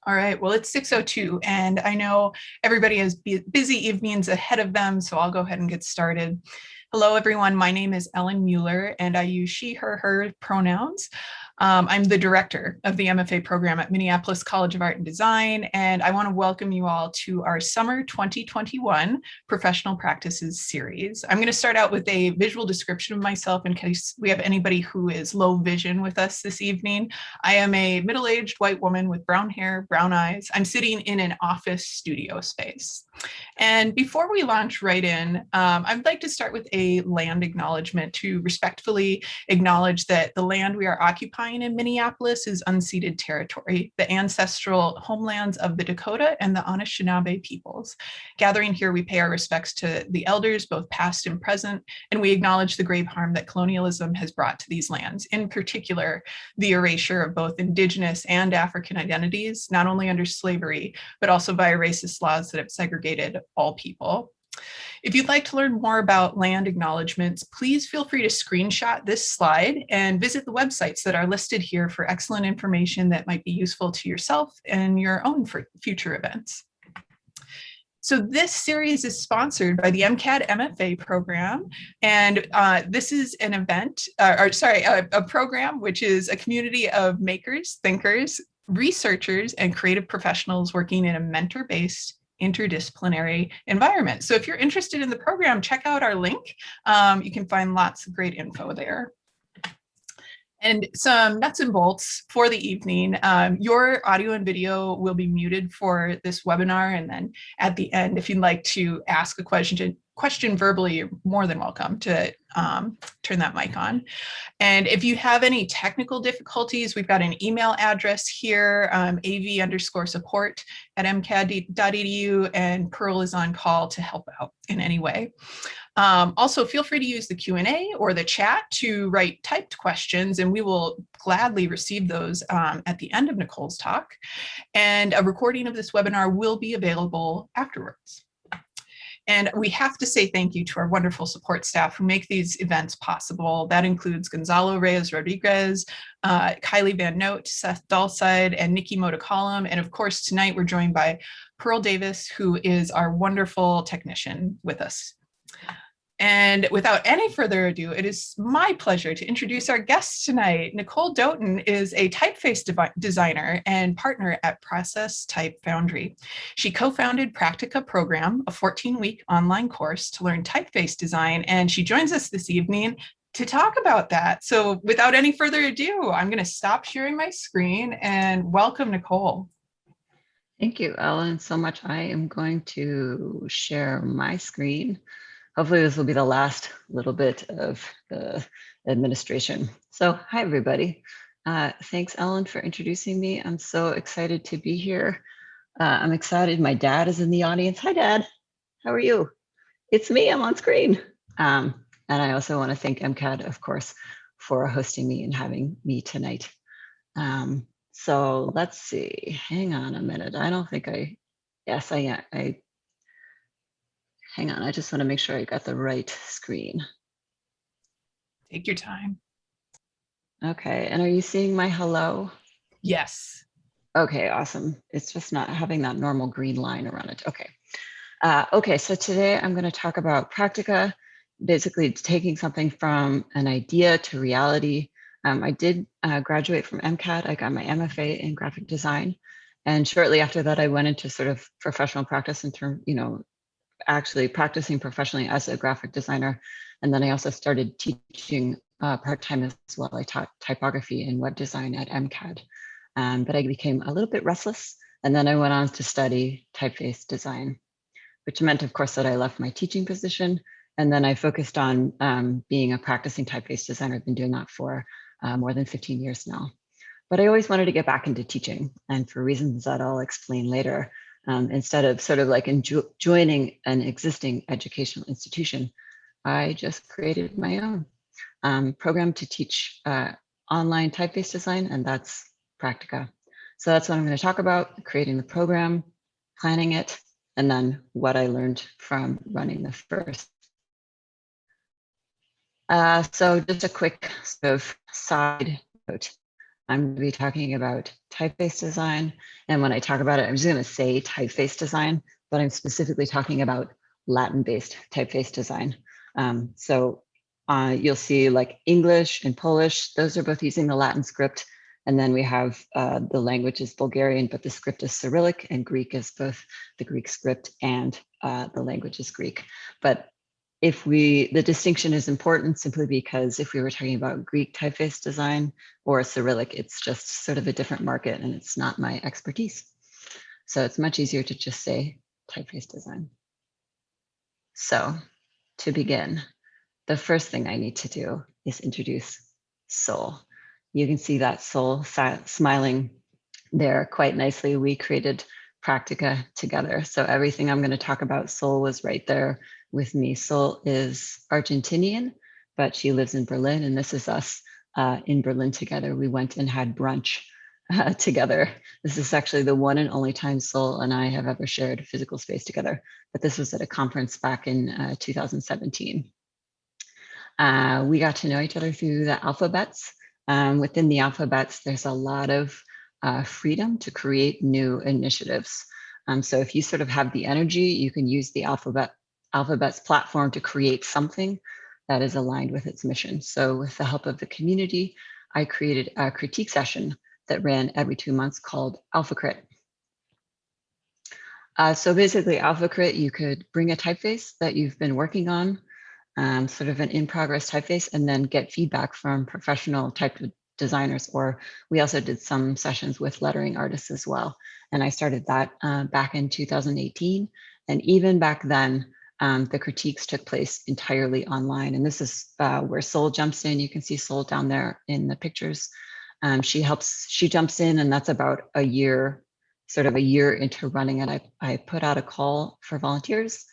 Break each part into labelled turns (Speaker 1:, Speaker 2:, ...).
Speaker 1: All right, well, it's 6:02, and I know everybody has busy evenings ahead of them, so I'll go ahead and get started. Hello, everyone. My name is Ellen Mueller, and I use she, her pronouns. I'm the director of the MFA program at Minneapolis College of Art and Design, and I want to welcome you all to our Summer 2021 Professional Practices series. I'm going to start out with a visual description of myself in case we have anybody who is low vision with us this evening. I am a middle-aged white woman with brown hair, brown eyes. I'm sitting in an office studio space. And before we launch right in, I'd like to start with a land acknowledgement to respectfully acknowledge that the land we are occupying in Minneapolis is unceded territory, the ancestral homelands of the Dakota and the Anishinaabe peoples. Gathering here, we pay our respects to the elders, both past and present, and we acknowledge the grave harm that colonialism has brought to these lands, in particular, the erasure of both Indigenous and African identities, not only under slavery, but also via racist laws that have segregated all people. If you'd like to learn more about land acknowledgements, please feel free to screenshot this slide and visit the websites that are listed here for excellent information that might be useful to yourself and your own future events. So this series is sponsored by the Mcad Mfa Program, and this is an event, a program which is a community of makers, thinkers, researchers, and creative professionals working in a mentor-based interdisciplinary environment. So if you're interested in the program, check out our link. You can find lots of great info there. And some nuts and bolts for the evening. Your audio and video will be muted for this webinar. And then at the end, if you'd like to ask a question verbally, you're more than welcome to turn that mic on. And if you have any technical difficulties, we've got an email address here, av_support@mcad.edu, and Pearl is on call to help out in any way. Also, feel free to use the Q&A or the chat to write typed questions, and we will gladly receive those at the end of Nicole's talk. And a recording of this webinar will be available afterwards. And we have to say thank you to our wonderful support staff who make these events possible. That includes Gonzalo Reyes Rodriguez, Kylie Van Note, Seth Dalside, and Nikki Motocolum. And of course, tonight we're joined by Pearl Davis, who is our wonderful technician with us. And without any further ado, it is my pleasure to introduce our guest tonight. Nicole Doughton is a typeface designer and partner at Process Type Foundry. She co-founded Practica Program, a 14-week online course to learn typeface design, and she joins us this evening to talk about that. So without any further ado, I'm going to stop sharing my screen and welcome Nicole.
Speaker 2: Thank you, Ellen, so much. I am going to share my screen. Hopefully this will be the last little bit of the administration. So hi, everybody. Thanks, Ellen, for introducing me. I'm so excited to be here. I'm excited. My dad is in the audience. Hi, Dad. How are you? It's me. I'm on screen. And I also want to thank MCAD, of course, for hosting me and having me tonight. So let's see. Hang on a minute. I don't think yes, I hang on, I just want to make sure I got the right screen.
Speaker 1: Take your time.
Speaker 2: Okay, and are you seeing my hello?
Speaker 1: Yes.
Speaker 2: Okay, awesome. It's just not having that normal green line around it. Okay. Okay, so today I'm going to talk about Practica, basically taking something from an idea to reality. I did graduate from MCAD. I got my MFA in graphic design. And shortly after that, I went into sort of professional practice in terms, actually practicing professionally as a graphic designer. And then I also started teaching part-time as well. I taught typography and web design at MCAD. But I became a little bit restless. And then I went on to study typeface design, which meant, of course, that I left my teaching position. And then I focused on being a practicing typeface designer. I've been doing that for more than 15 years now. But I always wanted to get back into teaching. And for reasons that I'll explain later, instead of sort of like joining an existing educational institution, I just created my own program to teach online typeface design, and that's Practica. So that's what I'm going to talk about: creating the program, planning it, and then what I learned from running the first. So just a quick sort of side note. I'm going to be talking about typeface design. And when I talk about it, I'm just going to say typeface design, but I'm specifically talking about Latin-based typeface design. You'll see like English and Polish, those are both using the Latin script. And then we have the language is Bulgarian, but the script is Cyrillic, and Greek is both the Greek script and the language is Greek. But the distinction is important simply because if we were talking about Greek typeface design or Cyrillic, it's just sort of a different market and it's not my expertise. So it's much easier to just say typeface design. So to begin, the first thing I need to do is introduce Sol. You can see that Sol smiling there quite nicely. We created Practica together. So everything I'm going to talk about, Sol was right there with me. Sol is Argentinian, but she lives in Berlin, and this is us in Berlin together. We went and had brunch together. This is actually the one and only time Sol and I have ever shared physical space together, but this was at a conference back in 2017. We got to know each other through the alphabets. Within the alphabets, there's a lot of freedom to create new initiatives. So if you sort of have the energy, you can use the alphabets platform to create something that is aligned with its mission. So with the help of the community, I created a critique session that ran every 2 months called Alpha Crit. So basically Alpha Crit, you could bring a typeface that you've been working on, sort of an in-progress typeface, and then get feedback from professional type designers. Or we also did some sessions with lettering artists as well. And I started that back in 2018. And even back then, the critiques took place entirely online. And this is where Sol jumps in. You can see Sol down there in the pictures. She jumps in, and that's about a year into running it. I put out a call for volunteers.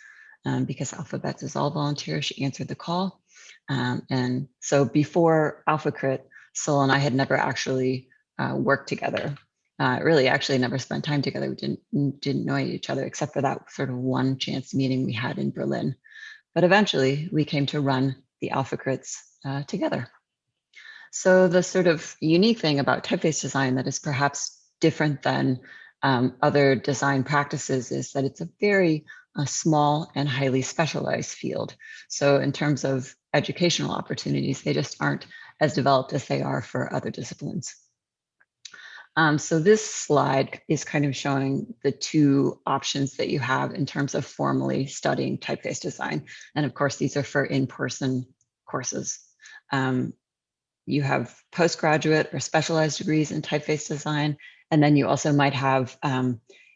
Speaker 2: Because Alphabets is all volunteer, she answered the call. And so before Alpha Crit, Sol and I had never actually worked together. Really actually never spent time together. We didn't know each other except for that sort of one chance meeting we had in Berlin. But eventually we came to run the Alpha Crits together. So the sort of unique thing about typeface design that is perhaps different than other design practices is that it's a very small and highly specialized field. So in terms of educational opportunities, they just aren't as developed as they are for other disciplines. So this slide is kind of showing the two options that you have in terms of formally studying typeface design. And of course, these are for in-person courses. You have postgraduate or specialized degrees in typeface design. And then you also might have,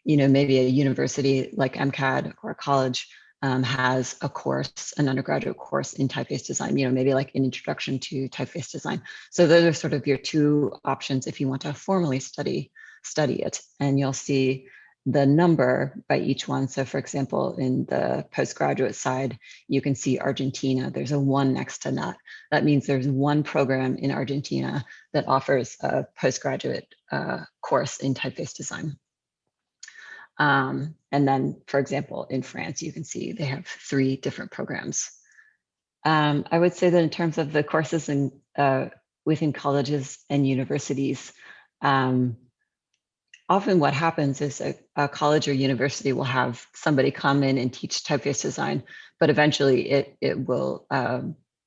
Speaker 2: maybe a university like Mcad or a college has a course, an undergraduate course in typeface design, maybe like an introduction to typeface design. So those are sort of your two options if you want to formally study it. And you'll see the number by each one. So for example, in the postgraduate side, you can see Argentina, there's a 1 next to that. That means there's one program in Argentina that offers a postgraduate course in typeface design. And then, for example, in France, you can see they have 3 different programs. I would say that in terms of the courses within colleges and universities, often what happens is a college or university will have somebody come in and teach typeface design, but eventually it will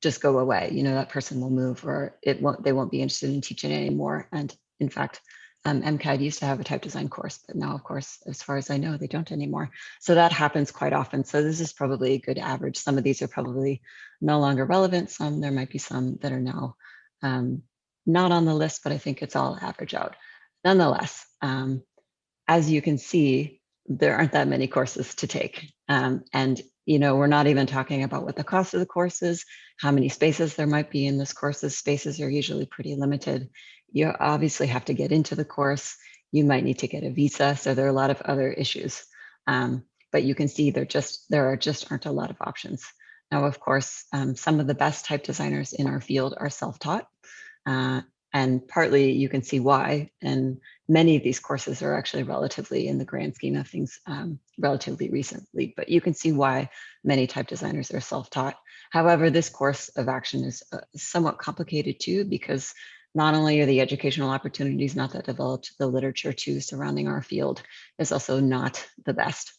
Speaker 2: just go away. That person will move, or they won't be interested in teaching anymore. And in fact, Mcad used to have a type design course, but now, of course, as far as I know, they don't anymore. So that happens quite often. So this is probably a good average. Some of these are probably no longer relevant. There might be some that are now not on the list, but I think it's all average out. Nonetheless, as you can see, there aren't that many courses to take. And we're not even talking about what the cost of the course is, how many spaces there might be in this courses. Spaces are usually pretty limited. You obviously have to get into the course. You might need to get a visa. So there are a lot of other issues. But you can see there aren't a lot of options. Now, of course, some of the best type designers in our field are self-taught. And partly you can see why. And many of these courses are actually relatively, in the grand scheme of things, relatively recently, but you can see why many type designers are self-taught. However, this course of action is somewhat complicated too, because not only are the educational opportunities not that developed, the literature too surrounding our field is also not the best.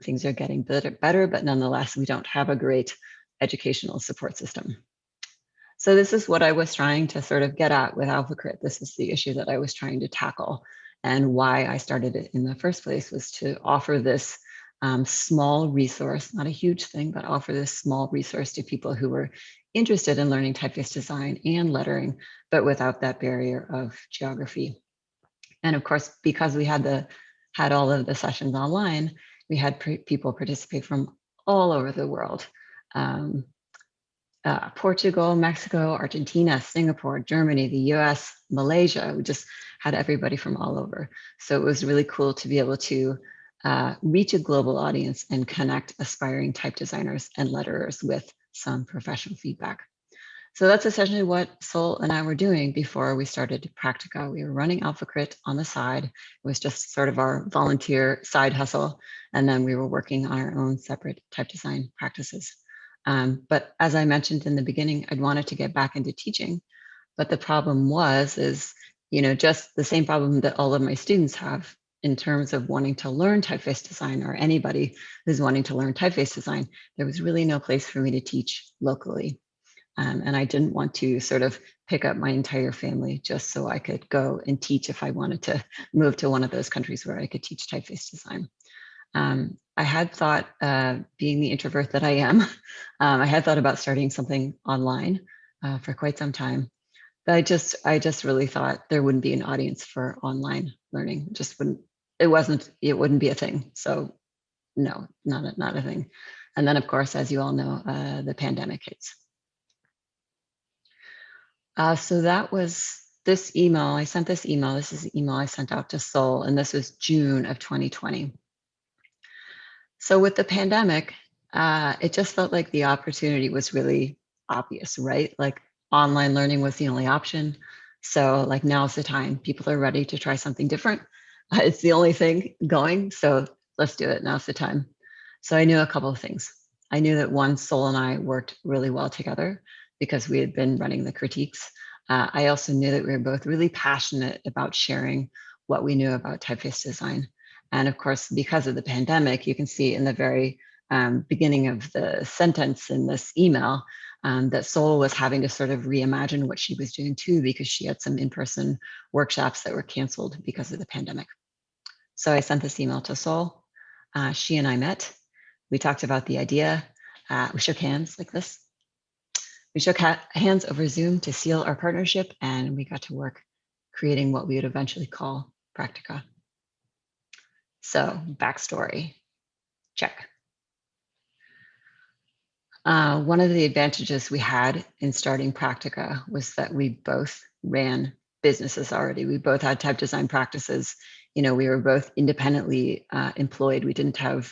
Speaker 2: Things are getting better, but nonetheless, we don't have a great educational support system. So this is what I was trying to sort of get at with AlphaCrit. This is the issue that I was trying to tackle. And why I started it in the first place was to offer this small resource, not a huge thing, but offer this small resource to people who were interested in learning typeface design and lettering, but without that barrier of geography. And of course, because we had all of the sessions online, we had people participate from all over the world. Portugal, Mexico, Argentina, Singapore, Germany, the US, Malaysia. We just had everybody from all over. So it was really cool to be able to reach a global audience and connect aspiring type designers and letterers with some professional feedback. So that's essentially what Sol and I were doing before we started Practica. We were running AlphaCrit on the side. It was just sort of our volunteer side hustle. And then we were working on our own separate type design practices. But as I mentioned in the beginning, I'd wanted to get back into teaching. But the problem is, just the same problem that all of my students have in terms of wanting to learn typeface design, or anybody who's wanting to learn typeface design. There was really no place for me to teach locally. And I didn't want to sort of pick up my entire family just so I could go and teach if I wanted to move to one of those countries where I could teach typeface design. I had thought, being the introvert that I am, I had thought about starting something online for quite some time. But I just really thought there wouldn't be an audience for online learning. It wouldn't be a thing. So no, not a thing. And then of course, as you all know, the pandemic hits. So that was this email. I sent this email. This is the email I sent out to Sol, and this was June of 2020. So with the pandemic, it just felt like the opportunity was really obvious, right? Like online learning was the only option. So like now's the time. People are ready to try something different. It's the only thing going. So let's do it. Now's the time. So I knew a couple of things. I knew that one, Sol and I worked really well together because we had been running the critiques. I also knew that we were both really passionate about sharing what we knew about typeface design. And of course, because of the pandemic, you can see in the very beginning of the sentence in this email that Sol was having to sort of reimagine what she was doing too, because she had some in-person workshops that were canceled because of the pandemic. So I sent this email to Sol. She and I met. We talked about the idea. We shook hands like this. We shook hands over Zoom to seal our partnership, and we got to work creating what we would eventually call Practica. So backstory, check. One of the advantages we had in starting Practica was that we both ran businesses already. We both had type design practices. We were both independently employed. We didn't have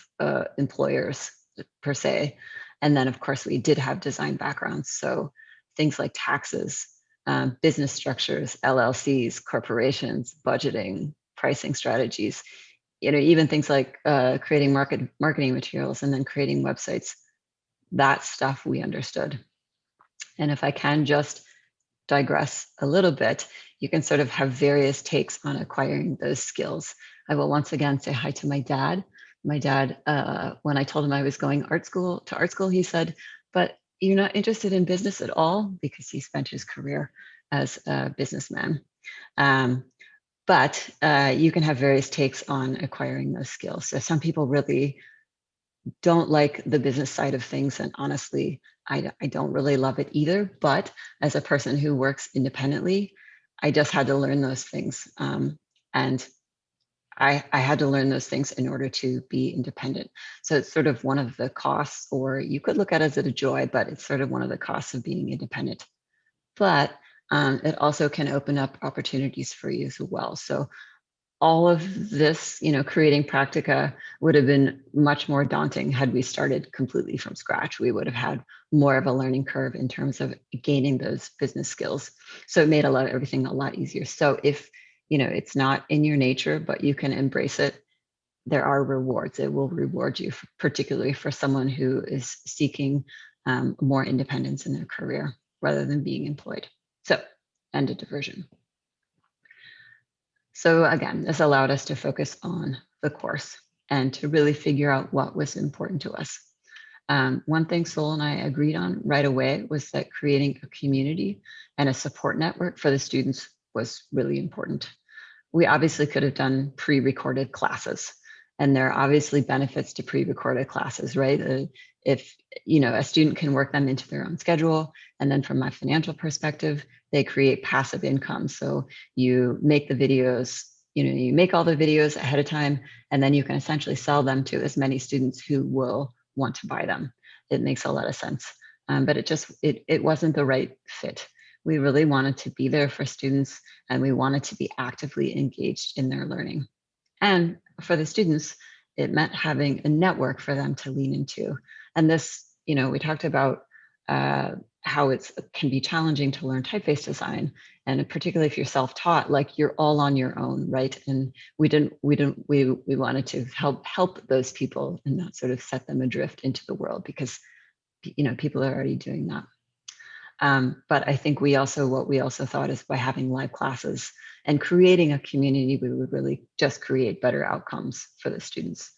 Speaker 2: employers per se. And then of course we did have design backgrounds. So things like taxes, business structures, LLCs, corporations, budgeting, pricing strategies, even things like creating marketing materials and then creating websites. That stuff we understood. And if I can just digress a little bit, you can sort of have various takes on acquiring those skills. I will once again say hi to my dad. My dad, when I told him I was going to art school, he said, "But you're not interested in business at all?" Because he spent his career as a businessman. But you can have various takes on acquiring those skills. So some people really don't like the business side of things. And honestly, I don't really love it either. But as a person who works independently, I just had to learn those things. And I had to learn those things in order to be independent. So it's sort of one of the costs, or you could look at it as a joy, but it's sort of one of the costs of being independent. But it also can open up opportunities for you as well. So all of this, creating Practica would have been much more daunting had we started completely from scratch. We would have had more of a learning curve in terms of gaining those business skills. So it made everything a lot easier. So if, it's not in your nature, but you can embrace it, there are rewards. It will reward you, particularly for someone who is seeking more independence in their career rather than being employed. So and a diversion. So again, this allowed us to focus on the course and to really figure out what was important to us. One thing Sol and I agreed on right away was that creating a community and a support network for the students was really important. We obviously could have done pre-recorded classes, and there are obviously benefits to pre-recorded classes, right? If a student can work them into their own schedule, and then from my financial perspective, they create passive income. So you make the videos, you make all the videos ahead of time, and then you can essentially sell them to as many students who will want to buy them. It makes a lot of sense, but it wasn't the right fit. We really wanted to be there for students, and we wanted to be actively engaged in their learning. And for the students, it meant having a network for them to lean into. And this, we talked about how it can be challenging to learn typeface design, and particularly if you're self-taught, like you're all on your own, right? And we wanted to help those people and not sort of set them adrift into the world, because people are already doing that. But I think what we also thought is by having live classes and creating a community, we would really just create better outcomes for the students.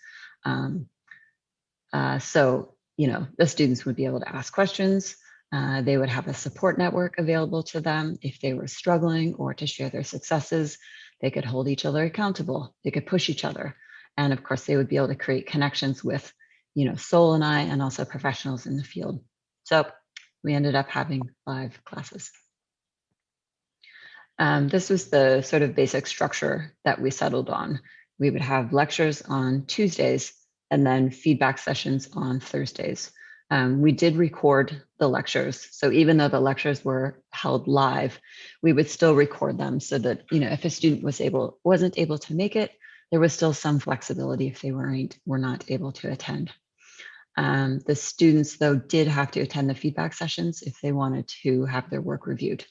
Speaker 2: So the students would be able to ask questions. They would have a support network available to them if they were struggling or to share their successes. They could hold each other accountable. They could push each other. And of course, they would be able to create connections with, Sol and I, and also professionals in the field. So we ended up having live classes. This was the sort of basic structure that we settled on. We would have lectures on Tuesdays and then feedback sessions on Thursdays. We did record the lectures. So even though the lectures were held live, we would still record them so that, if a student wasn't able to make it, there was still some flexibility if they were not able to attend. The students, though, did have to attend the feedback sessions if they wanted to have their work reviewed.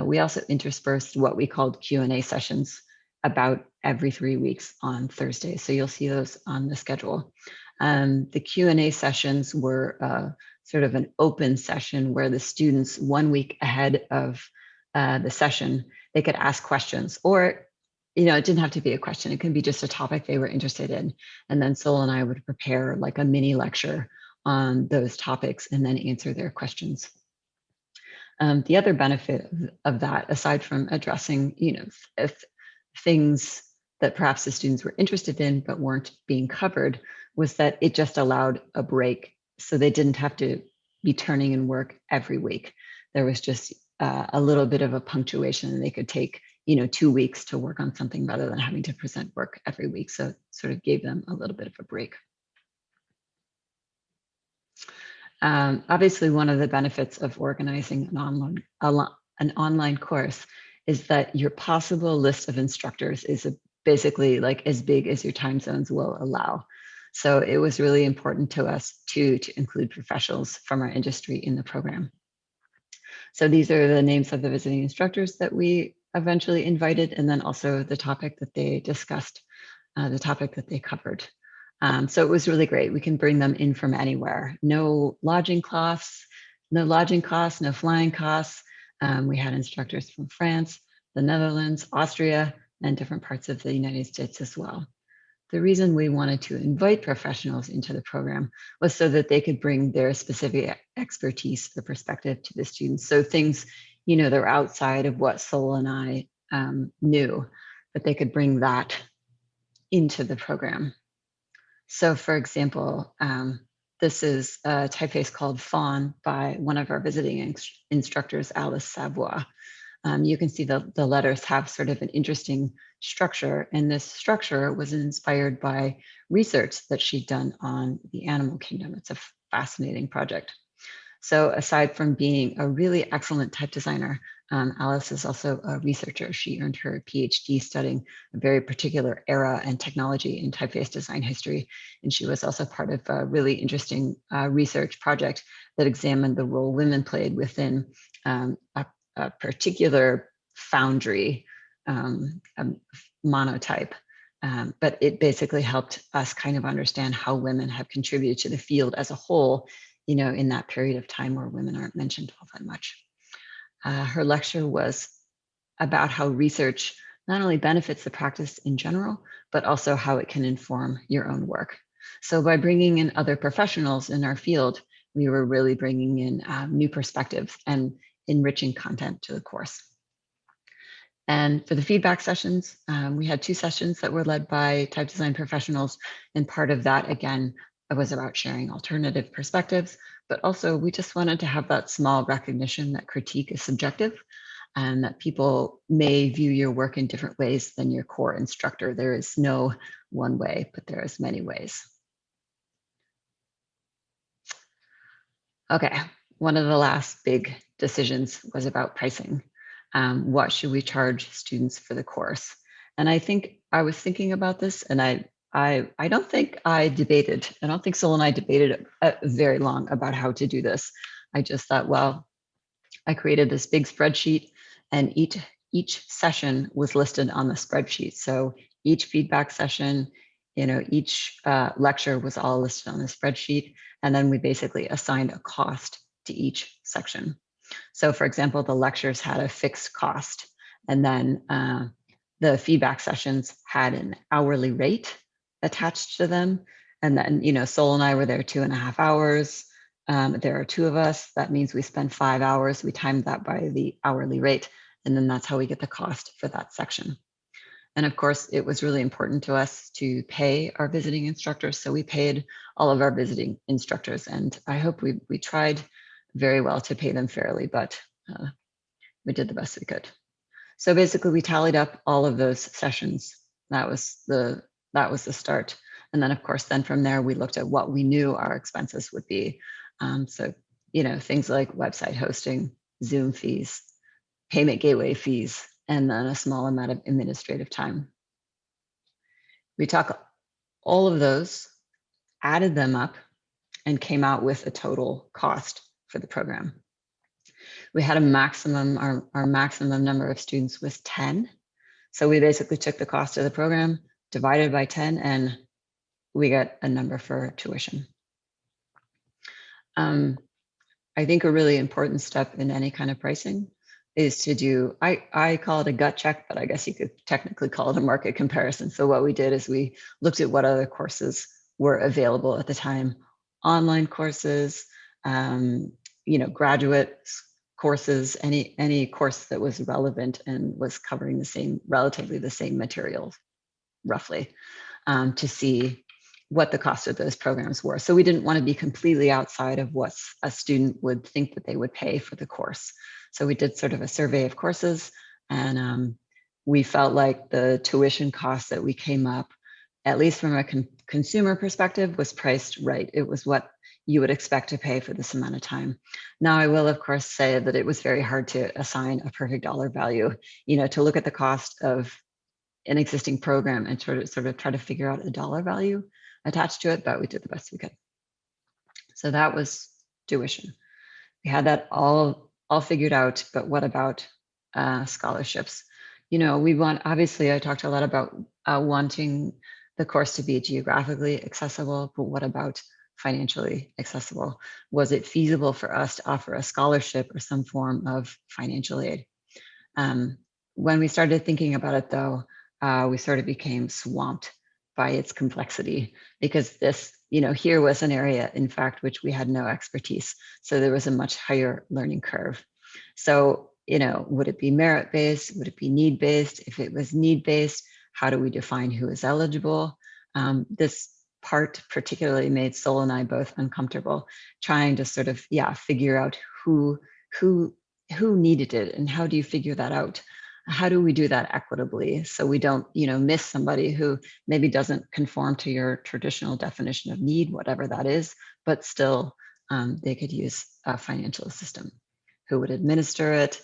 Speaker 2: We also interspersed what we called Q&A sessions about every 3 weeks on Thursday. So you'll see those on the schedule. The Q&A sessions were sort of an open session where the students, 1 week ahead of the session, they could ask questions, or it didn't have to be a question. It can be just a topic they were interested in. And then Sol and I would prepare like a mini lecture on those topics and then answer their questions. The other benefit of that, aside from addressing, if things that perhaps the students were interested in but weren't being covered, was that it just allowed a break. So they didn't have to be turning in work every week. There was just a little bit of a punctuation, and they could take 2 weeks to work on something rather than having to present work every week. So it sort of gave them a little bit of a break. Obviously, one of the benefits of organizing an online course is that your possible list of instructors is basically like as big as your time zones will allow. So it was really important to us to include professionals from our industry in the program. So these are the names of the visiting instructors that we eventually invited, and then also the topic that they discussed, the topic that they covered. So it was really great. We can bring them in from anywhere. No lodging costs, no flying costs. We had instructors from France, the Netherlands, Austria, and different parts of the United States as well. The reason we wanted to invite professionals into the program was so that they could bring their specific expertise or perspective to the students. So things, they're outside of what Sol and I knew, but they could bring that into the program. So for example, this is a typeface called Fawn by one of our visiting instructors, Alice Savoie. You can see the letters have sort of an interesting structure, and this structure was inspired by research that she'd done on the animal kingdom. It's a fascinating project. So aside from being a really excellent type designer, Alice is also a researcher. She earned her PhD studying a very particular era and technology in typeface design history. And she was also part of a really interesting research project that examined the role women played within a particular foundry, monotype. But it basically helped us kind of understand how women have contributed to the field as a whole, in that period of time where women aren't mentioned all that much. Her lecture was about how research not only benefits the practice in general, but also how it can inform your own work. So by bringing in other professionals in our field, we were really bringing in new perspectives and enriching content to the course. And for the feedback sessions, we had 2 sessions that were led by type design professionals. And part of that, again, was about sharing alternative perspectives, but also we just wanted to have that small recognition that critique is subjective and that people may view your work in different ways than your core instructor. There is no one way, but there is many ways. Okay, one of the last big decisions was about pricing. What should we charge students for the course? And I think I was thinking about this, and I don't think I debated. I don't think Sol and I debated very long about how to do this. I just thought, well, I created this big spreadsheet, and each session was listed on the spreadsheet. So each feedback session, each lecture was all listed on the spreadsheet. And then we basically assigned a cost to each section. So for example, the lectures had a fixed cost, and then the feedback sessions had an hourly rate attached to them. And then, Sol and I were there 2.5 hours. There are 2 of us. That means we spend 5 hours. We timed that by the hourly rate. And then that's how we get the cost for that section. And of course, it was really important to us to pay our visiting instructors. So we paid all of our visiting instructors. And I hope we tried very well to pay them fairly, but we did the best we could. So basically, we tallied up all of those sessions. That was the start. And then, of course, then from there, we looked at what we knew our expenses would be. So, things like website hosting, Zoom fees, payment gateway fees, and then a small amount of administrative time. We took all of those, added them up, and came out with a total cost for the program. We had a maximum, our maximum number of students was 10. So we basically took the cost of the program, divided by 10, and we got a number for tuition. I think a really important step in any kind of pricing is to do, I call it a gut check, but I guess you could technically call it a market comparison. So what we did is we looked at what other courses were available at the time, online courses, graduate courses, any course that was relevant and was covering relatively the same materials, roughly, to see what the cost of those programs were. So we didn't want to be completely outside of what a student would think that they would pay for the course. So we did sort of a survey of courses, and we felt like the tuition cost that we came up, at least from a consumer perspective, was priced right. It was what you would expect to pay for this amount of time. Now, I will, of course, say that it was very hard to assign a perfect dollar value, to look at the cost of an existing program and sort of try to figure out a dollar value attached to it, but we did the best we could. So that was tuition. We had that all figured out, but what about scholarships? Obviously I talked a lot about wanting the course to be geographically accessible, but what about financially accessible? Was it feasible for us to offer a scholarship or some form of financial aid? When we started thinking about it though, we sort of became swamped by its complexity, because this, here was an area, in fact, which we had no expertise. So there was a much higher learning curve. So, would it be merit-based? Would it be need-based? If it was need-based, how do we define who is eligible? This part particularly made Sol and I both uncomfortable, trying to sort of, figure out who needed it and how do you figure that out? How do we do that equitably so we don't, miss somebody who maybe doesn't conform to your traditional definition of need, whatever that is, but still they could use a financial assistant. Who would administer it?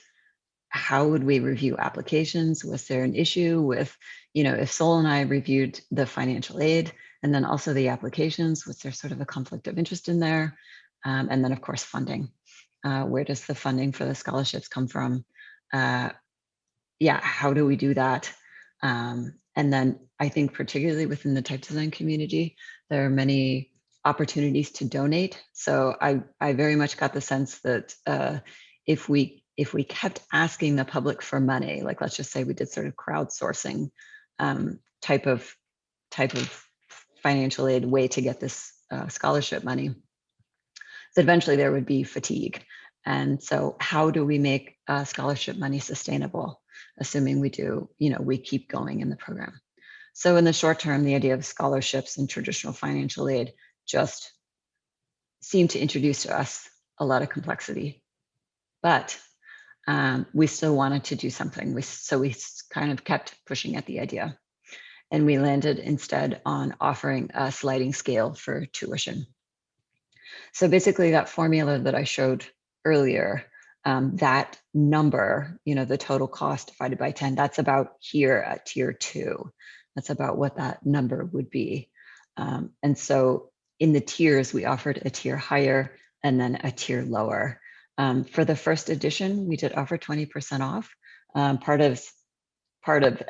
Speaker 2: How would we review applications? Was there an issue with, if Sol and I reviewed the financial aid and then also the applications, was there sort of a conflict of interest in there? And then of course, funding. Where does the funding for the scholarships come from? How do we do that? And then I think particularly within the type design community, there are many opportunities to donate. So I very much got the sense that if we if we kept asking the public for money, like let's just say we did sort of crowdsourcing type of financial aid way to get this scholarship money, so eventually there would be fatigue. And so how do we make scholarship money sustainable, assuming we do, we keep going in the program? So in the short term, the idea of scholarships and traditional financial aid just seemed to introduce to us a lot of complexity. But we still wanted to do something. So we kind of kept pushing at the idea. And we landed instead on offering a sliding scale for tuition. So basically that formula that I showed earlier, that number, the total cost divided by 10, that's about here at tier 2. That's about what that number would be. And so in the tiers, we offered a tier higher and then a tier lower. For the first edition, we did offer 20% off. Part of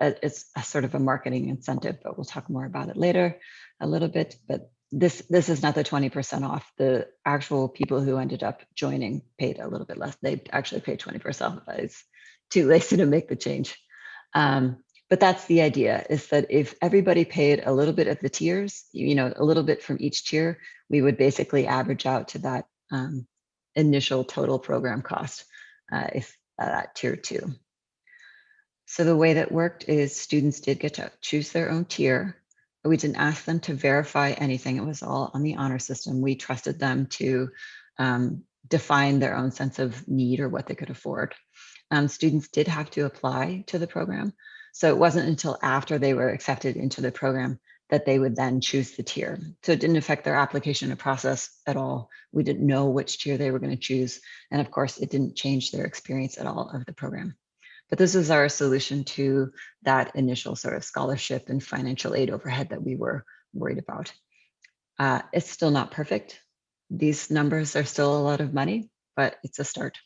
Speaker 2: it's a sort of a marketing incentive, but we'll talk more about it later a little bit. But this is not the 20% off. The actual people who ended up joining paid a little bit less. They actually paid 20% off. It's too lazy to make the change. But that's the idea, is that if everybody paid a little bit of the tiers, a little bit from each tier, we would basically average out to that initial total program cost if at tier 2. So the way that worked is students did get to choose their own tier. But we didn't ask them to verify anything. It was all on the honor system. We trusted them to define their own sense of need or what they could afford. Students did have to apply to the program. So it wasn't until after they were accepted into the program that they would then choose the tier. So it didn't affect their application process at all. We didn't know which tier they were going to choose. And of course, it didn't change their experience at all of the program. But this was our solution to that initial sort of scholarship and financial aid overhead that we were worried about. It's still not perfect. These numbers are still a lot of money, but it's a start.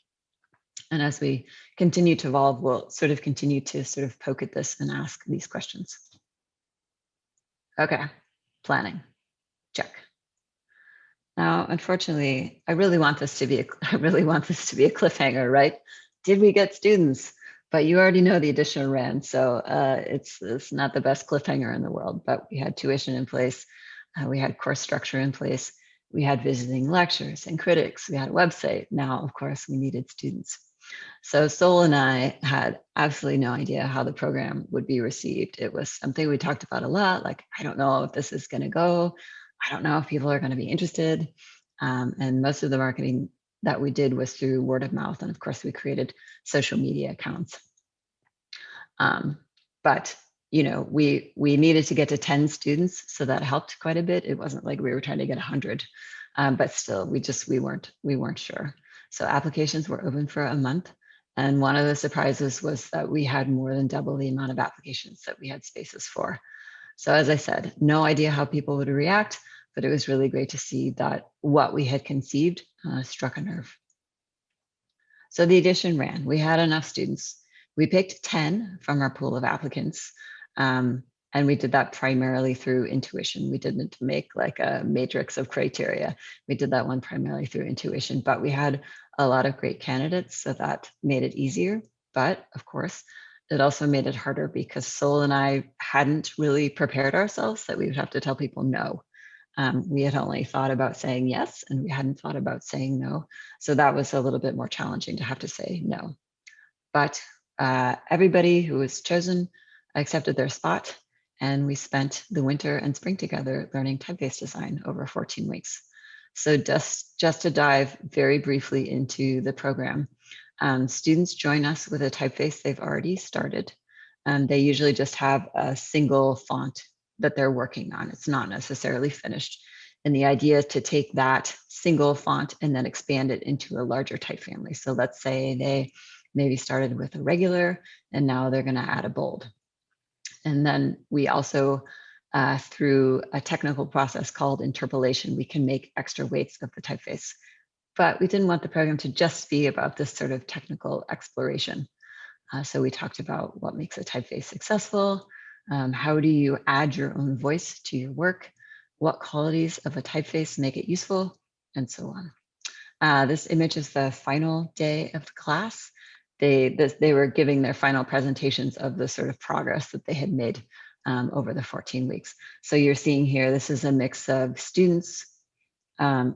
Speaker 2: And as we continue to evolve, we'll sort of continue to sort of poke at this and ask these questions. Okay, planning, check. Now, unfortunately, I really want this to be a cliffhanger, right? Did we get students? But you already know the edition ran, so it's not the best cliffhanger in the world, but we had tuition in place. We had course structure in place. We had visiting lectures and critics. We had a website. Now, of course, we needed students. So Sol and I had absolutely no idea how the program would be received. It was something we talked about a lot, like, I don't know if this is going to go. I don't know if people are going to be interested. And most of the marketing that we did was through word of mouth. And of course, we created social media accounts. But we needed to get to 10 students, so that helped quite a bit. It wasn't like we were trying to get 100, but still, we weren't sure. So applications were open for a month, and one of the surprises was that we had more than double the amount of applications that we had spaces for. So as I said, no idea how people would react, but it was really great to see that what we had conceived struck a nerve. So the edition ran. We had enough students. We picked 10 from our pool of applicants, and we did that primarily through intuition. We didn't make like a matrix of criteria. We did that one primarily through intuition, but we had a lot of great candidates, so that made it easier. But of course, it also made it harder because Sol and I hadn't really prepared ourselves that we would have to tell people no. We had only thought about saying yes, and we hadn't thought about saying no. So that was a little bit more challenging to have to say no. But everybody who was chosen accepted their spot, and we spent the winter and spring together learning typeface design over 14 weeks. So just to dive very briefly into the program, students join us with a typeface they've already started. They usually just have a single font that they're working on. It's not necessarily finished. And the idea is to take that single font and then expand it into a larger type family. So let's say they maybe started with a regular and now they're going to add a bold. And then we also, through a technical process called interpolation, we can make extra weights of the typeface. But we didn't want the program to just be about this sort of technical exploration. So we talked about what makes a typeface successful, how do you add your own voice to your work, what qualities of a typeface make it useful, and so on. This image is the final day of the class. they were giving their final presentations of the sort of progress that they had made over the 14 weeks. So you're seeing here, this is a mix of students,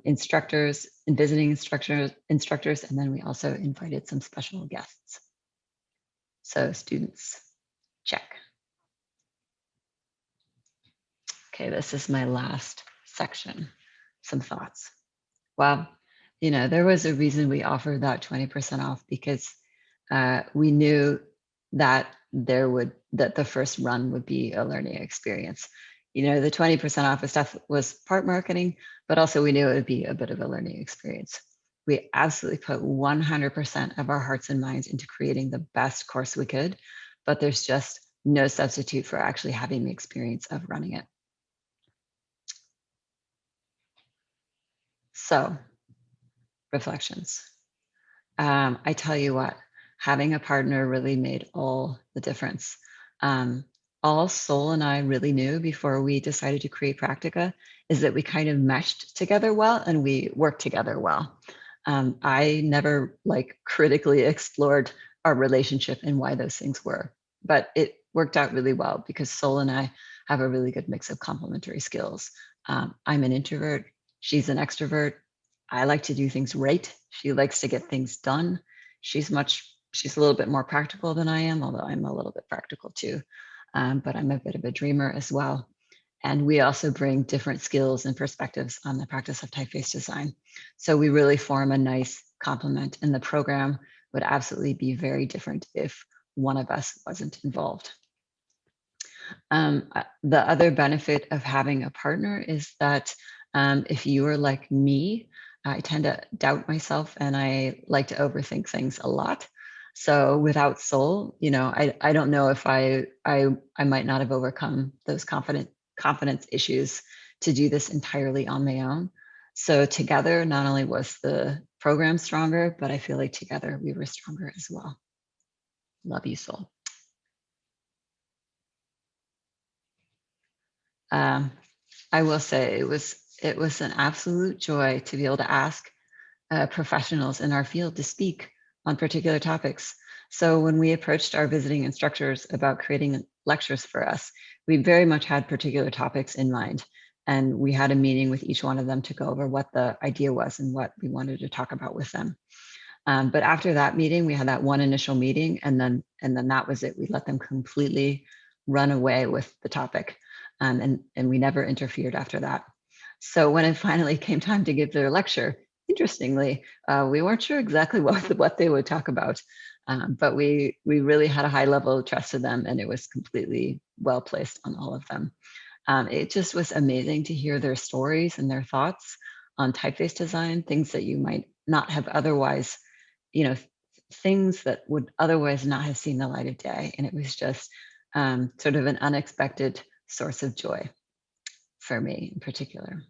Speaker 2: instructors and visiting instructors, and then we also invited some special guests. So students, check. Okay, this is my last section, some thoughts. Well, you know, there was a reason we offered that 20% off, because we knew that that the first run would be a learning experience. You know, the 20% off stuff was part marketing, but also we knew it would be a bit of a learning experience. We absolutely put 100% of our hearts and minds into creating the best course we could, but there's just no substitute for actually having the experience of running it. So, reflections. I tell you what, having a partner really made all the difference. All Sol and I really knew before we decided to create Practica is that we kind of meshed together well and we worked together well. I never critically explored our relationship and why those things were, but it worked out really well because Sol and I have a really good mix of complementary skills. I'm an introvert, she's an extrovert. I like to do things right. She likes to get things done. She's a little bit more practical than I am, although I'm a little bit practical too. But I'm a bit of a dreamer as well. And we also bring different skills and perspectives on the practice of typeface design. So we really form a nice complement, and the program would absolutely be very different if one of us wasn't involved. The other benefit of having a partner is that if you are like me, I tend to doubt myself and I like to overthink things a lot. So without Sol, you know, I don't know if I might not have overcome those confidence issues to do this entirely on my own. So together, not only was the program stronger, but I feel like together we were stronger as well. Love you, Sol. I will say it was an absolute joy to be able to ask professionals in our field to speak on particular topics. So when we approached our visiting instructors about creating lectures for us, we very much had particular topics in mind. And we had a meeting with each one of them to go over what the idea was and what we wanted to talk about with them. But after that meeting, we had that one initial meeting, and then that was it. We let them completely run away with the topic, and we never interfered after that. So when it finally came time to give their lecture, interestingly, we weren't sure exactly what they would talk about, but we really had a high level of trust in them, and it was completely well placed on all of them. It just was amazing to hear their stories and their thoughts on typeface design, things that you might not have otherwise, you know, things that would otherwise not have seen the light of day. And it was just sort of an unexpected source of joy for me in particular.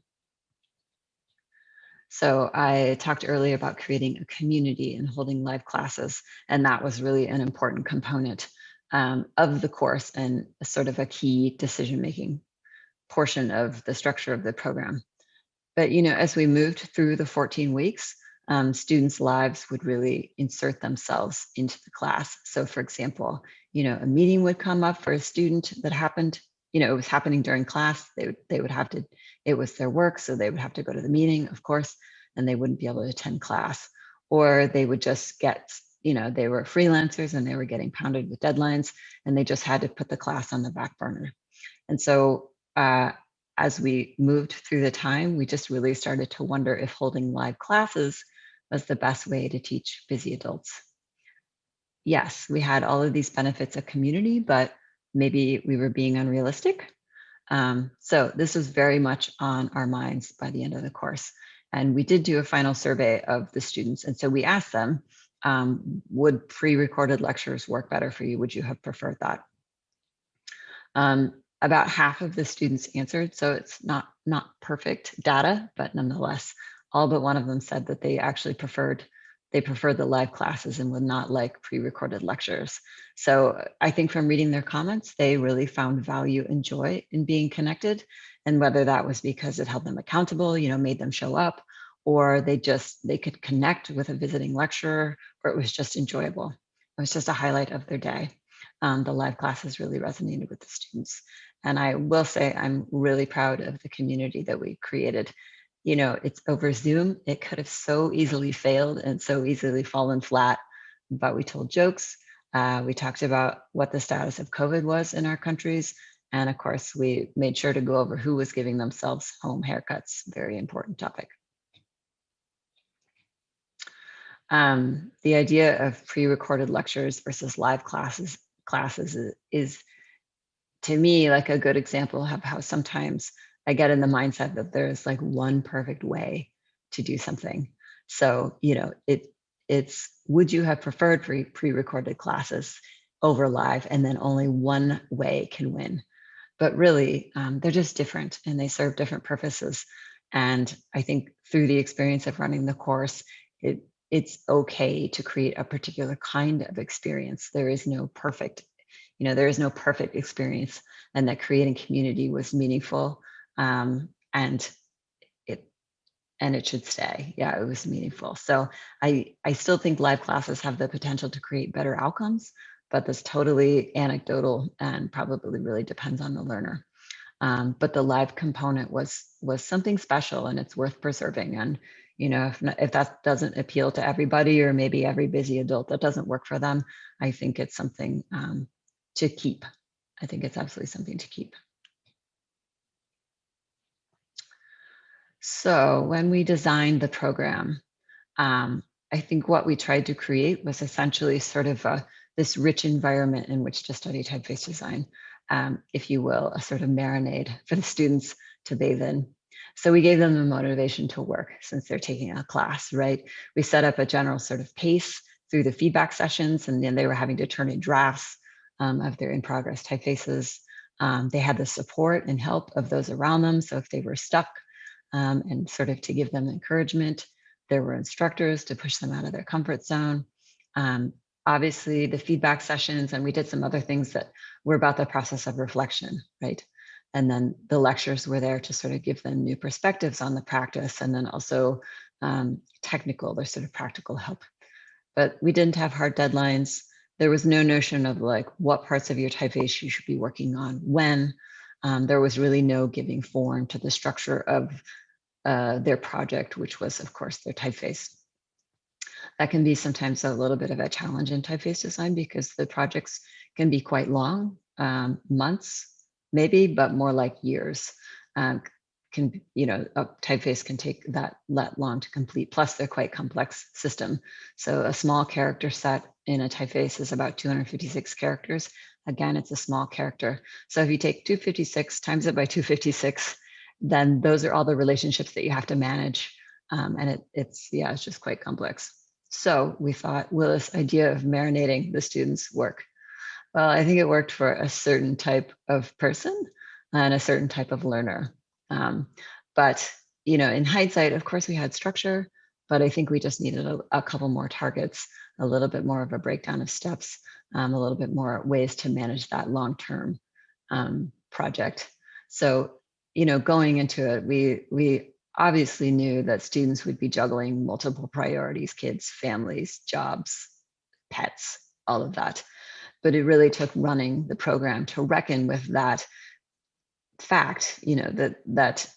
Speaker 2: So I talked earlier about creating a community and holding live classes, and that was really an important component of the course and sort of a key decision-making portion of the structure of the program. But, you know, as we moved through the 14 weeks, students' lives would really insert themselves into the class. So for example, you know, a meeting would come up for a student that happened, you know, it was happening during class. They would have to, it was their work, so they would have to go to the meeting, of course, and they wouldn't be able to attend class. Or they would just get, you know, they were freelancers and they were getting pounded with deadlines, and they just had to put the class on the back burner. And so as we moved through the time, we just really started to wonder if holding live classes was the best way to teach busy adults. Yes, we had all of these benefits of community, but maybe we were being unrealistic. So this was very much on our minds by the end of the course. And we did do a final survey of the students. And so we asked them, would pre-recorded lectures work better for you? Would you have preferred that? About half of the students answered, so it's not perfect data, but nonetheless, all but one of them said that they actually preferred the live classes and would not like pre-recorded lectures. So I think from reading their comments, they really found value and joy in being connected, and whether that was because it held them accountable, you know, made them show up, or they could connect with a visiting lecturer, or it was just enjoyable. was just a highlight of their day. The live classes really resonated with the students. And I will say I'm really proud of the community that we created. You know, it's over Zoom. It could have so easily failed and so easily fallen flat, but we told jokes. We talked about what the status of COVID was in our countries. And of course, we made sure to go over who was giving themselves home haircuts, very important topic. The idea of pre-recorded lectures versus live classes is to me like a good example of how sometimes I get in the mindset that there's like one perfect way to do something. So, you know, it's would you have preferred pre-recorded classes over live, and then only one way can win? But really, they're just different and they serve different purposes. And I think through the experience of running the course, it's okay to create a particular kind of experience. There is no perfect, you know, there is no perfect experience, and that creating community was meaningful, and it should stay. Yeah, it was meaningful. So I still think live classes have the potential to create better outcomes, but that's totally anecdotal and probably really depends on the learner. But the live component was something special, and it's worth preserving. And you know, if that doesn't appeal to everybody, or maybe every busy adult that doesn't work for them, I think it's something to keep. I think it's absolutely something to keep. So when we designed the program, I think what we tried to create was essentially sort of this rich environment in which to study typeface design, if you will, a sort of marinade for the students to bathe in. So we gave them the motivation to work since they're taking a class, right? We set up a general sort of pace through the feedback sessions, and then they were having to turn in drafts of their in-progress typefaces. They had the support and help of those around them. So if they were stuck, and sort of to give them encouragement. There were instructors to push them out of their comfort zone. Obviously, the feedback sessions, and we did some other things that were about the process of reflection, right? And then the lectures were there to sort of give them new perspectives on the practice, and then also technical, their sort of practical help. But we didn't have hard deadlines. There was no notion of like what parts of your typeface you should be working on when. There was really no giving form to the structure of their project, which was, of course, their typeface. That can be sometimes a little bit of a challenge in typeface design because the projects can be quite long, months maybe, but more like years. You know, a typeface can take that long to complete. Plus, they're quite complex system. So a small character set in a typeface is about 256 characters. Again, it's a small character. So if you take 256 times it by 256, then those are all the relationships that you have to manage. And it's just quite complex. So we thought, will this idea of marinating the students work? Well, I think it worked for a certain type of person and a certain type of learner. But you know, in hindsight, of course, we had structure, but I think we just needed a couple more targets, a little bit more of a breakdown of steps, a little bit more ways to manage that long-term project. So, you know, going into it, we obviously knew that students would be juggling multiple priorities, kids, families, jobs, pets, all of that. But it really took running the program to reckon with that fact, you know, that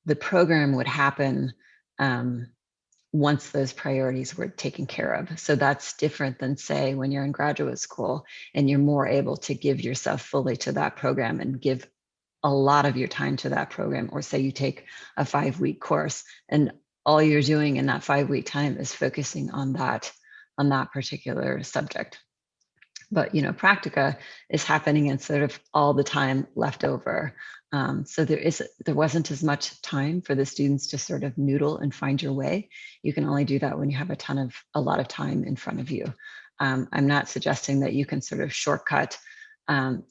Speaker 2: the program would happen once those priorities were taken care of. So that's different than, say, when you're in graduate school and you're more able to give yourself fully to that program and give a lot of your time to that program. Or say you take a 5-week course and all you're doing in that 5-week time is focusing on that particular subject. But you know, Practica is happening in sort of all the time left over. So there wasn't as much time for the students to sort of noodle and find your way. You can only do that when you have a lot of time in front of you. I'm not suggesting that you can sort of shortcut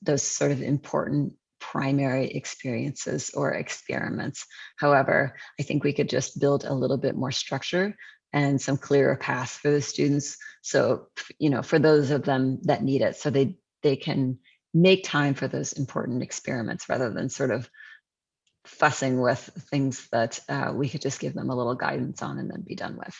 Speaker 2: those sort of important primary experiences or experiments. However, I think we could just build a little bit more structure and some clearer paths for the students. So, you know, for those of them that need it, so they can make time for those important experiments rather than sort of fussing with things that we could just give them a little guidance on and then be done with.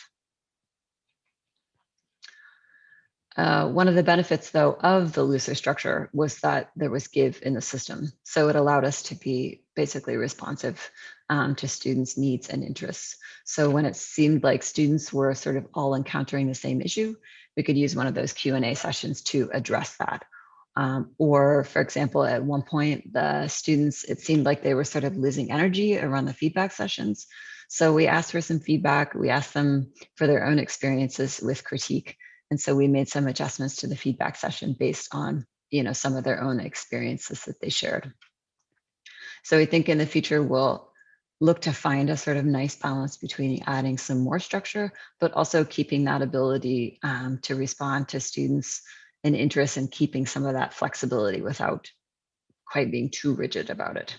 Speaker 2: One of the benefits, though, of the looser structure was that there was give in the system. So it allowed us to be basically responsive to students' needs and interests. So when it seemed like students were sort of all encountering the same issue, we could use one of those Q&A sessions to address that. Or, for example, at one point, the students, it seemed like they were sort of losing energy around the feedback sessions. So we asked for some feedback. We asked them for their own experiences with critique. And so we made some adjustments to the feedback session based on, some of their own experiences that they shared. So I think in the future, we'll look to find a sort of nice balance between adding some more structure, but also keeping that ability to respond to students' and interest and keeping some of that flexibility without quite being too rigid about it.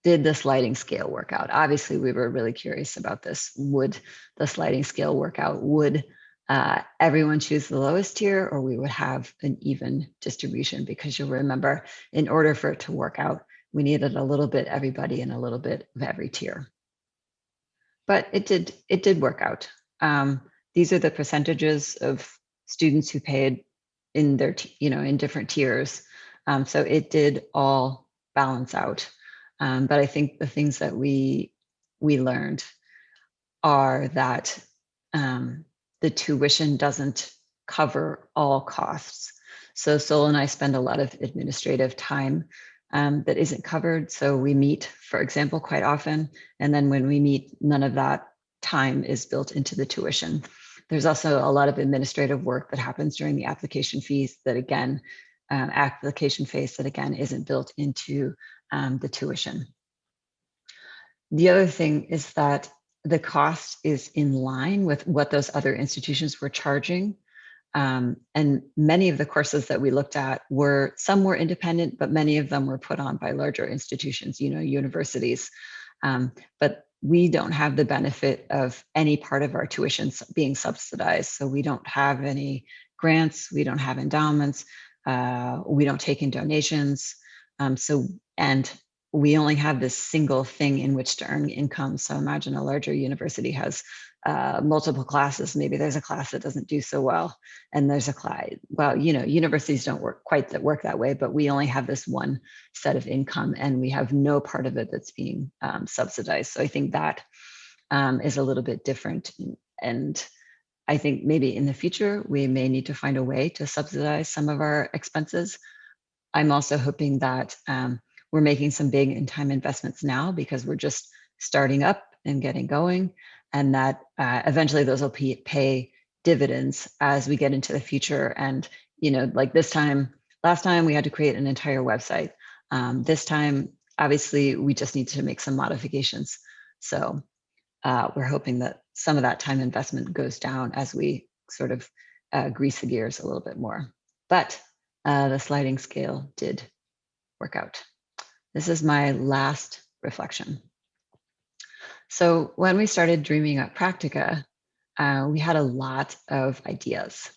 Speaker 2: Did the sliding scale work out? Obviously, we were really curious about this. Would the sliding scale work out? Would everyone choose the lowest tier, or we would have an even distribution? Because you'll remember, in order for it to work out, we needed a little bit everybody and a little bit of every tier. But it did work out. These are the percentages of students who paid in their, in different tiers. So it did all balance out. But I think the things that we learned are that the tuition doesn't cover all costs. So Sol and I spend a lot of administrative time that isn't covered. So we meet, for example, quite often. And then when we meet, none of that time is built into the tuition. There's also a lot of administrative work that happens during the application fees that again, application phase that again isn't built into the tuition. The other thing is that the cost is in line with what those other institutions were charging. And many of the courses that we looked at some were independent, but many of them were put on by larger institutions, universities. But we don't have the benefit of any part of our tuitions being subsidized. So we don't have any grants, we don't have endowments, we don't take in donations. And we only have this single thing in which to earn income. So imagine a larger university has multiple classes. Maybe there's a class that doesn't do so well, and there's a class. Well, universities don't work that way, but we only have this one set of income, and we have no part of it that's being subsidized. So I think that is a little bit different, and I think maybe in the future we may need to find a way to subsidize some of our expenses. I'm also hoping that we're making some big and time investments now because we're just starting up and getting going, and that eventually those will pay dividends as we get into the future. And, like last time we had to create an entire website. This time, obviously, we just need to make some modifications. So we're hoping that some of that time investment goes down as we sort of grease the gears a little bit more. But the sliding scale did work out. This is my last reflection. So when we started dreaming up Practica, we had a lot of ideas.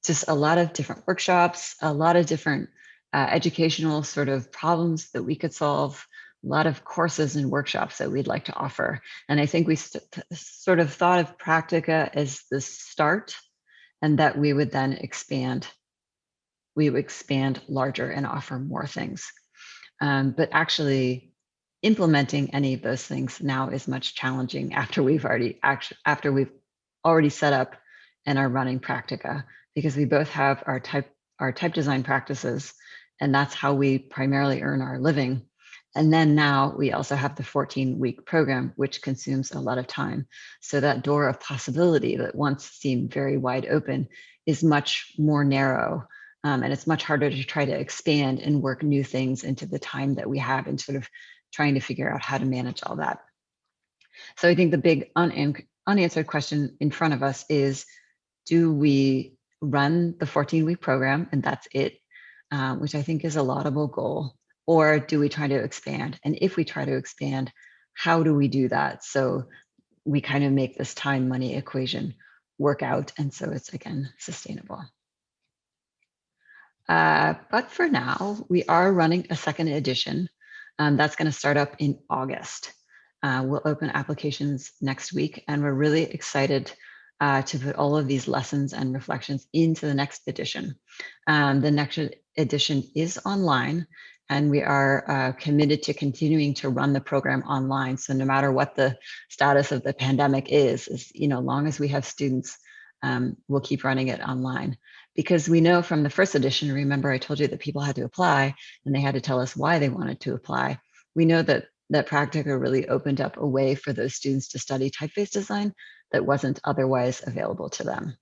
Speaker 2: Just a lot of different workshops, a lot of different educational sort of problems that we could solve, a lot of courses and workshops that we'd like to offer. And I think we sort of thought of Practica as the start, and that we would then expand. We would expand larger and offer more things. But actually implementing any of those things now is much challenging after we've already set up and are running Practica, because we both have our type design practices, and that's how we primarily earn our living. And then now we also have the 14-week program, which consumes a lot of time. So that door of possibility that once seemed very wide open is much more narrow. And it's much harder to try to expand and work new things into the time that we have, and sort of trying to figure out how to manage all that. So I think the big unanswered question in front of us is, do we run the 14-week program and that's it, which I think is a laudable goal, or do we try to expand? And if we try to expand, how do we do that? So we kind of make this time money equation work out, and so it's, again, sustainable. But for now, we are running a second edition. That's going to start up in August. We'll open applications next week, and we're really excited to put all of these lessons and reflections into the next edition. The next edition is online, and we are committed to continuing to run the program online. So no matter what the status of the pandemic is long as we have students, we'll keep running it online. Because we know from the first edition, remember I told you that people had to apply and they had to tell us why they wanted to apply. We know that Practica really opened up a way for those students to study typeface design that wasn't otherwise available to them.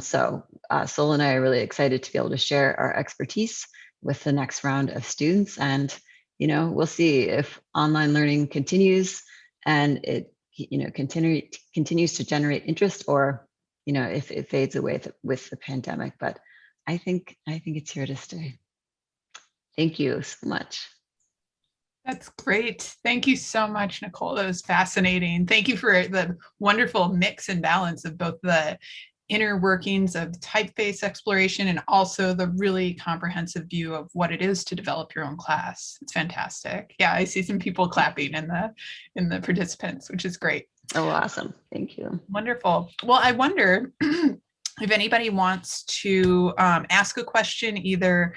Speaker 2: So Sol and I are really excited to be able to share our expertise with the next round of students. And, we'll see if online learning continues and it, continues to generate interest, or, if it fades away with the pandemic. But I think it's here to stay. Thank you so much.
Speaker 1: That's great. Thank you so much, Nicole. That was fascinating. Thank you for the wonderful mix and balance of both the inner workings of typeface exploration and also the really comprehensive view of what it is to develop your own class. It's fantastic. Yeah, I see some people clapping in the participants, which is great.
Speaker 2: Oh, awesome. Thank you.
Speaker 1: Wonderful. Well, I wonder if anybody wants to ask a question, either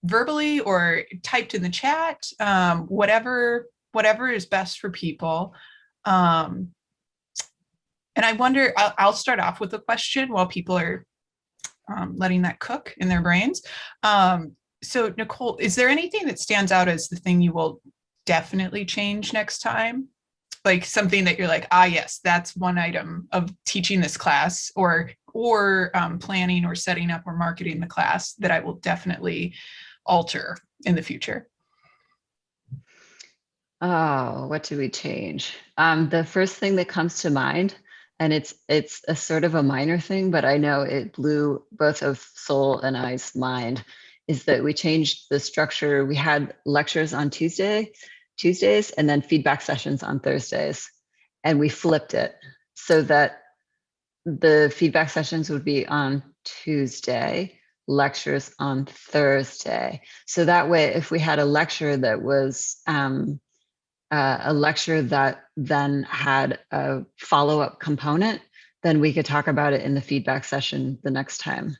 Speaker 1: verbally or typed in the chat, whatever is best for people. And I wonder, I'll start off with a question while people are letting that cook in their brains. So Nicole, is there anything that stands out as the thing you will definitely change next time? Like something that you're like, yes, that's one item of teaching this class, or planning or setting up or marketing the class that I will definitely alter in the future?
Speaker 2: Oh, what do we change? The first thing that comes to mind, and it's a sort of a minor thing, but I know it blew both of Sol and I's mind, is that we changed the structure. We had lectures on Tuesdays, and then feedback sessions on Thursdays. And we flipped it so that the feedback sessions would be on Tuesday, lectures on Thursday. So that way, if we had a lecture that was a lecture that then had a follow-up component, then we could talk about it in the feedback session the next time.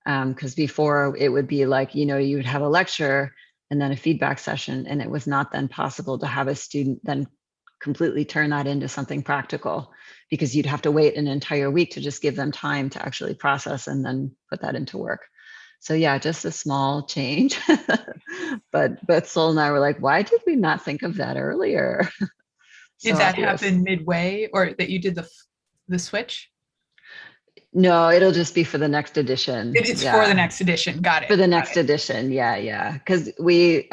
Speaker 2: Because before it would be like, you would have a lecture and then a feedback session, and it was not then possible to have a student then completely turn that into something practical, because you'd have to wait an entire week to just give them time to actually process and then put that into work. So yeah, just a small change. but Sol and I were like, why did we not think of that earlier?
Speaker 1: Did that happen midway, or that you did the switch?
Speaker 2: No, it'll just be for the next edition.
Speaker 1: It's for the next edition. Got it.
Speaker 2: For the next edition. Yeah. Because we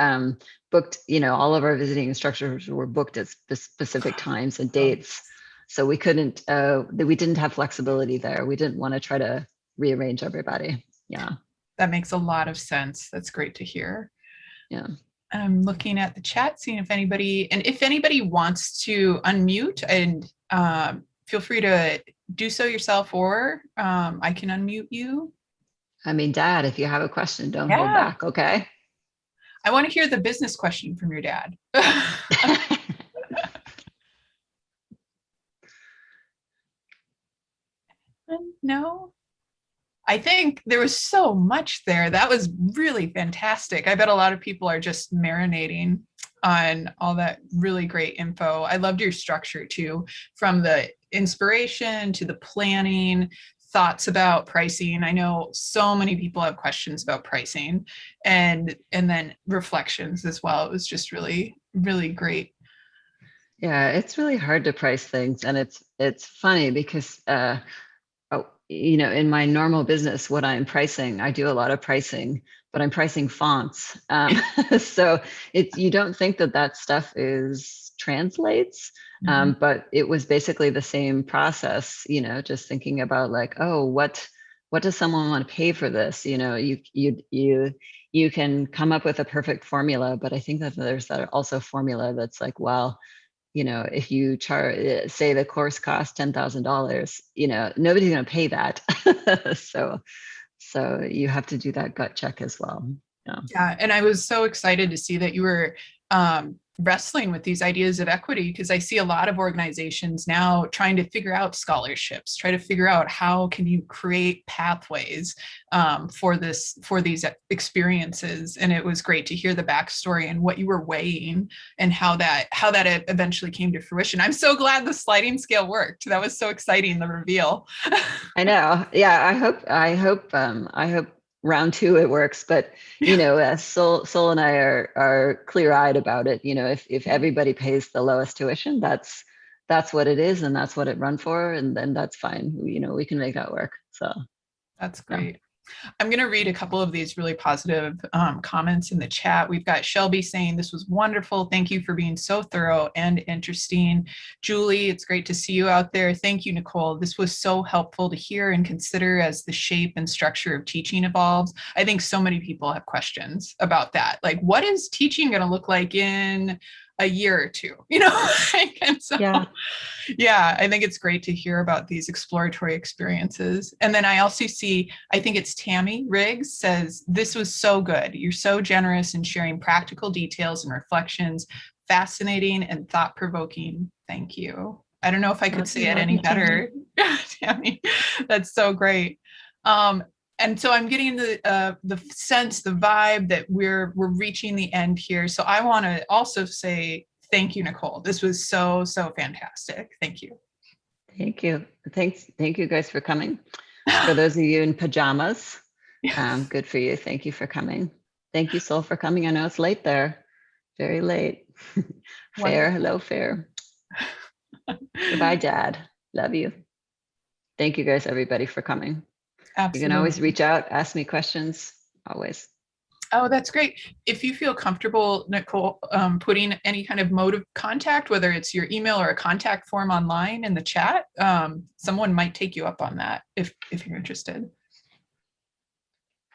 Speaker 2: booked, all of our visiting instructors were booked at specific times and dates. So we couldn't, we didn't have flexibility there. We didn't want to try to rearrange everybody. Yeah.
Speaker 1: That makes a lot of sense. That's great to hear.
Speaker 2: Yeah.
Speaker 1: I'm looking at the chat, seeing if anybody wants to unmute, and feel free to do so yourself, or I can unmute you.
Speaker 2: I mean, Dad, if you have a question, don't hold back, okay?
Speaker 1: I want to hear the business question from your dad. No? I think there was so much there. That was really fantastic. I bet a lot of people are just marinating on all that really great info. I loved your structure too, from the inspiration to the planning, thoughts about pricing. I know so many people have questions about pricing, and then reflections as well. It was just really, really great.
Speaker 2: Yeah, it's really hard to price things, and it's funny because in my normal business, what I'm pricing, I do a lot of pricing, but I'm pricing fonts. So you don't think that stuff translates, but it was basically the same process, just thinking about like, oh, what does someone want to pay for this? You can come up with a perfect formula, but I think that there's that also formula that's like, well, if you say the course costs $10,000, nobody's going to pay that. So you have to do that gut check as well.
Speaker 1: Yeah. And I was so excited to see that you were wrestling with these ideas of equity, because I see a lot of organizations now trying to figure out scholarships, try to figure out how can you create pathways for these experiences. And it was great to hear the backstory and what you were weighing and how that eventually came to fruition. I'm so glad the sliding scale worked. That was so exciting, the reveal.
Speaker 2: I know. Yeah, I hope round two it works. But Sol and I are clear-eyed about it. If everybody pays the lowest tuition, that's what it is, and that's what it run for, and then that's fine. We can make that work. So
Speaker 1: that's great. I'm going to read a couple of these really positive comments in the chat. We've got Shelby saying, this was wonderful. Thank you for being so thorough and interesting. Julie, it's great to see you out there. Thank you, Nicole. This was so helpful to hear and consider as the shape and structure of teaching evolves. I think so many people have questions about that. Like, what is teaching going to look like in a year or two? And so yeah, I think it's great to hear about these exploratory experiences. And then I also see, I think it's Tammy Riggs says, this was so good. You're so generous in sharing practical details and reflections, fascinating and thought-provoking. Thank you. I don't know if I could say it any better, Tammy. That's so great. And so I'm getting the sense, the vibe that we're reaching the end here. So I want to also say thank you, Nicole. This was so fantastic. Thank you.
Speaker 2: Thank you. Thank you guys for coming. For those of you in pajamas, good for you. Thank you for coming. Thank you, Sol, for coming. I know it's late there, very late. Fair, hello, Fair. Goodbye, Dad. Love you. Thank you guys, everybody, for coming. Absolutely. You can always reach out, ask me questions, always.
Speaker 1: Oh, that's great. If you feel comfortable, Nicole, putting any kind of mode of contact, whether it's your email or a contact form online in the chat, someone might take you up on that if you're interested.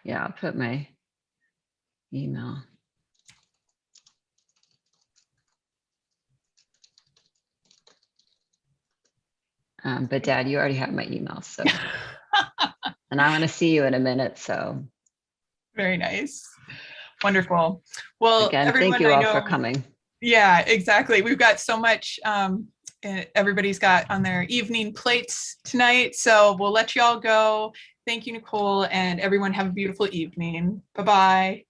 Speaker 2: Yeah, I'll put my email. But Dad, you already have my email, so. And I'm going to see you in a minute, so. Very
Speaker 1: nice. Wonderful. Well,
Speaker 2: again, everyone, thank you all for coming.
Speaker 1: Yeah, exactly. We've got so much everybody's got on their evening plates tonight, so we'll let you all go. Thank you, Nicole, and everyone have a beautiful evening. Bye-bye.